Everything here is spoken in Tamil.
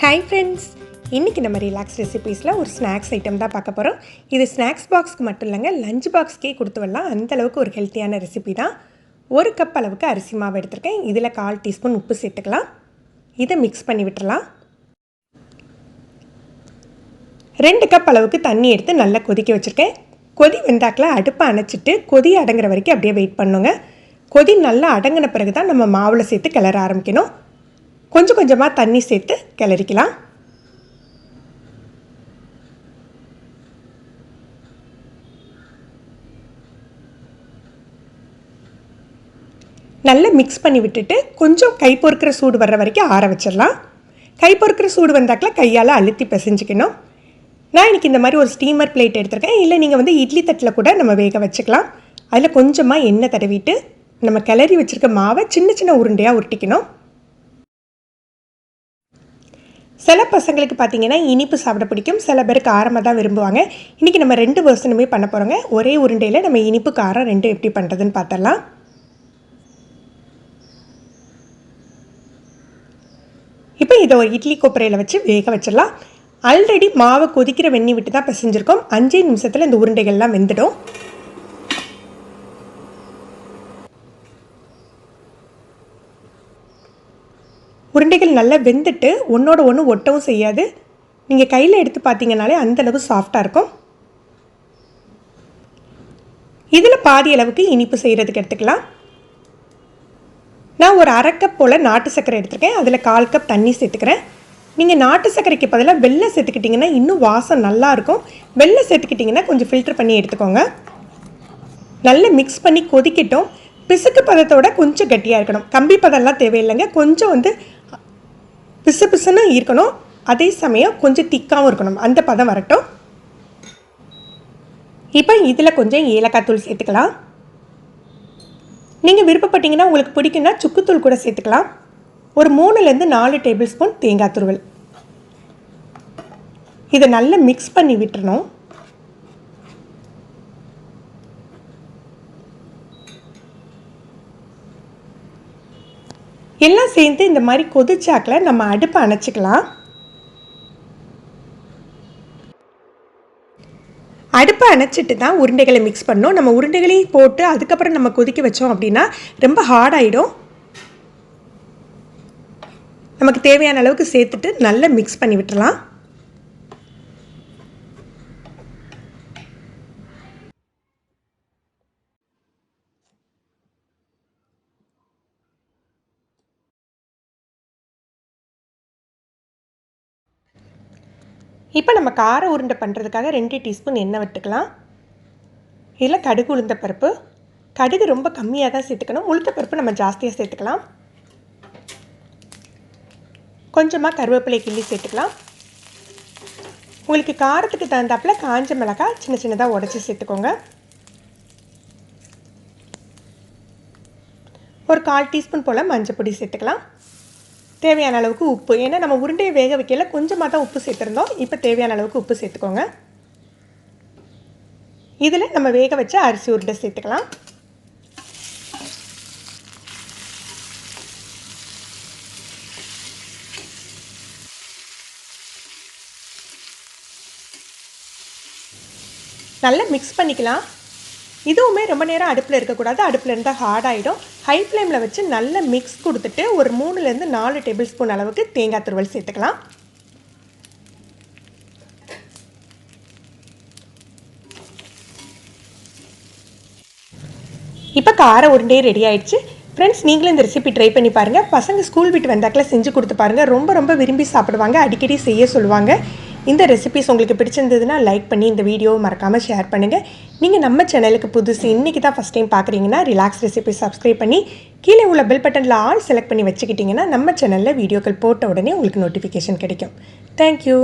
ஹாய் ஃப்ரெண்ட்ஸ், இன்றைக்கி நம்ம ரிலாக்ஸ் ரெசிபீஸில் ஒரு ஸ்நாக்ஸ் ஐட்டம் தான் பார்க்க போகிறோம். இது ஸ்நாக்ஸ் பாக்ஸ்க்கு மட்டும் இல்லைங்க, லஞ்ச் பாக்ஸ்க்கே கொடுத்து வரலாம். அந்தளவுக்கு ஒரு ஹெல்த்தியான ரெசிபி தான். 1 கப் அளவுக்கு அரிசி மாவு எடுத்திருக்கேன். இதில் 1/4 டீஸ்பூன் உப்பு சேர்த்துக்கலாம். இதை மிக்ஸ் பண்ணி விட்டுறலாம். 2 கப் அளவுக்கு தண்ணி எடுத்து நல்லா கொதிக்க வச்சுருக்கேன். கொதி வெந்தாக்கில் அடுப்பை அணைச்சிட்டு கொதி அடங்குற வரைக்கும் அப்படியே வெயிட் பண்ணுங்க. கொதி நல்லா அடங்கின பிறகு தான் நம்ம மாவில் சேர்த்து கிளற ஆரம்பிக்கணும். கொஞ்சம் கொஞ்சமாக தண்ணி சேர்த்து கிளறிக்கலாம். நல்லா மிக்ஸ் பண்ணி விட்டுட்டு கொஞ்சம் கை பொறுக்கிற சூடு வர்ற வரைக்கும் ஆற வச்சிடலாம். கை பொறுக்கிற சூடு வந்தாக்கில் கையால் அழுத்தி பிசைஞ்சிக்கணும். நான் இன்றைக்கி இந்த மாதிரி ஒரு ஸ்டீமர் பிளேட் எடுத்திருக்கேன். இல்லை நீங்கள் இட்லி தட்டில் கூட நம்ம வேக வச்சுக்கலாம். அதில் கொஞ்சமாக எண்ணெய் தடவிட்டு நம்ம கிளறி வச்சுருக்க மாவை சின்ன சின்ன உருண்டையாக உருட்டிக்கணும். சில பசங்களுக்கு பார்த்திங்கன்னா இனிப்பு சாப்பிட பிடிக்கும், சில பேர் காரமாக தான் விரும்புவாங்க. இன்றைக்கி நம்ம 2 வெர்ஷனுமே பண்ண போகிறோங்க. ஒரே உருண்டையில் நம்ம இனிப்பு காரம் 2 எப்படி பண்ணுறதுன்னு பார்த்தலாம். இப்போ இதை ஒரு இட்லி கொப்பரையில் வச்சு வேக வச்சிடலாம். ஆல்ரெடி மாவை கொதிக்கிற வெந்நி விட்டு தான் பிசைஞ்சிருக்கோம். 5 நிமிஷத்தில் இந்த உருண்டைகள்லாம் வெந்துடும். உருண்டைகள் நல்லா வெந்துட்டு ஒன்றோட ஒன்று ஒட்டவும் செய்யாது. நீங்கள் கையில் எடுத்து பார்த்தீங்கனாலே அந்தளவு சாஃப்டாக இருக்கும். இதில் பாதி அளவுக்கு இனிப்பு செய்கிறதுக்கு எடுத்துக்கலாம். நான் ஒரு 1/2 கப் போல் நாட்டு சர்க்கரை எடுத்துருக்கேன். அதில் 1/4 கப் தண்ணி சேர்த்துக்கிறேன். நீங்கள் நாட்டு சர்க்கரைக்கு பதிலாக வெல்லம் சேர்த்துக்கிட்டிங்கன்னா இன்னும் வாசம் நல்லாயிருக்கும். வெல்லம் சேர்த்துக்கிட்டிங்கன்னா கொஞ்சம் ஃபில்டர் பண்ணி எடுத்துக்கோங்க. நல்லா மிக்ஸ் பண்ணி கொதிக்கட்டும். பிசுக்கு பதத்தோட கொஞ்சம் கட்டியாக இருக்கணும். கம்பி பதம்லாம் தேவையில்லைங்க. கொஞ்சம் பிசு பிசுன்னு இருக்கணும். அதே சமயம் கொஞ்சம் திக்காகவும் இருக்கணும். அந்த பதம் வரட்டும். இப்போ இதில் கொஞ்சம் ஏலக்காய் தூள் சேர்த்துக்கலாம். நீங்கள் விருப்பப்பட்டீங்கன்னா உங்களுக்கு பிடிக்குன்னா சுக்குத்தூள் கூட சேர்த்துக்கலாம். ஒரு 3லேருந்து 4 டேபிள் ஸ்பூன் தேங்காய் துருவல். இதை நல்லா மிக்ஸ் பண்ணி விட்டுறணும். எல்லாம் சேர்ந்து இந்த மாதிரி கொதிச்சாக்கில் நம்ம அடுப்பை அணைச்சிக்கலாம். அடுப்பை அணைச்சிட்டு தான் உருண்டைகளை மிக்ஸ் பண்ணணும். நம்ம உருண்டைகளையும் போட்டு அதுக்கப்புறம் நம்ம கொதிக்க வச்சோம் அப்படின்னா ரொம்ப ஹார்டாகிடும். நமக்கு தேவையான அளவுக்கு சேர்த்துட்டு நல்லா மிக்ஸ் பண்ணி விட்டுறலாம். இப்போ நம்ம கார உருண்டை பண்ணுறதுக்காக 2 டீஸ்பூன் எண்ணெய் விட்டுக்கலாம். இதில் கடுகு உளுந்தப்பருப்பு. கடுகு ரொம்ப கம்மியாக தான் சேர்த்துக்கணும். உளுந்தப்பருப்பு நம்ம ஜாஸ்தியாக சேர்த்துக்கலாம். கொஞ்சமாக கருவேப்பிலை கிள்ளி சேர்த்துக்கலாம். உங்களுக்கு காரத்துக்கு தகுந்தாப்பில் காஞ்ச மிளகாய் சின்ன சின்னதாக உடச்சி சேர்த்துக்கோங்க. ஒரு 1/4 டீஸ்பூன் போல் மஞ்சள் பொடி சேர்த்துக்கலாம். தேவையான அளவுக்கு உப்பு. ஏன்னா நம்ம உருண்டையை வேக வைக்கல கொஞ்சமாக தான் உப்பு சேர்த்துருந்தோம். இப்போ தேவையான அளவுக்கு உப்பு சேர்த்துக்கோங்க. இதில் நம்ம வேக வச்ச அரிசி உருண்டை சேர்த்துக்கலாம். நல்லா மிக்ஸ் பண்ணிக்கலாம். இதுவுமே ரொம்ப நேரம் அடுப்பில் இருக்கக்கூடாது. அடுப்பில் இருந்தால் ஹார்டாகிடும். ஹை ஃப்ளேமில் வச்சு நல்லா மிக்ஸ் கொடுத்துட்டு ஒரு 3லேருந்து 4 டேபிள் ஸ்பூன் அளவுக்கு தேங்காய் துருவல் சேர்த்துக்கலாம். இப்போ கார உருண்டையே ரெடி ஆயிடுச்சு. ஃப்ரெண்ட்ஸ், நீங்களும் இந்த ரெசிபி ட்ரை பண்ணி பாருங்கள். பசங்க ஸ்கூல் விட்டு வந்தாக்கில் செஞ்சு கொடுத்து பாருங்கள். ரொம்ப ரொம்ப விரும்பி சாப்பிடுவாங்க. அடிக்கடி செய்ய சொல்லுவாங்க. இந்த ரெசிபிஸ் உங்களுக்கு பிடிச்சிருந்ததுன்னா லைக் பண்ணி இந்த வீடியோவை மறக்காமல் ஷேர் பண்ணுங்கள். நீங்கள் நம்ம சேனலுக்கு புதுசு இன்றைக்கி தான் ஃபஸ்ட் டைம் பார்க்குறீங்கன்னா ரிலாக்ஸ் ரெசிபி சப்ஸ்கிரைப் பண்ணி கீழே உள்ள பெல் பட்டனில் ஆல் செலக்ட் பண்ணி வச்சுக்கிட்டிங்கன்னா நம்ம சேனலில் வீடியோக்கள் போட்ட உடனே உங்களுக்கு நோட்டிஃபிகேஷன் கிடைக்கும். தேங்க்யூ.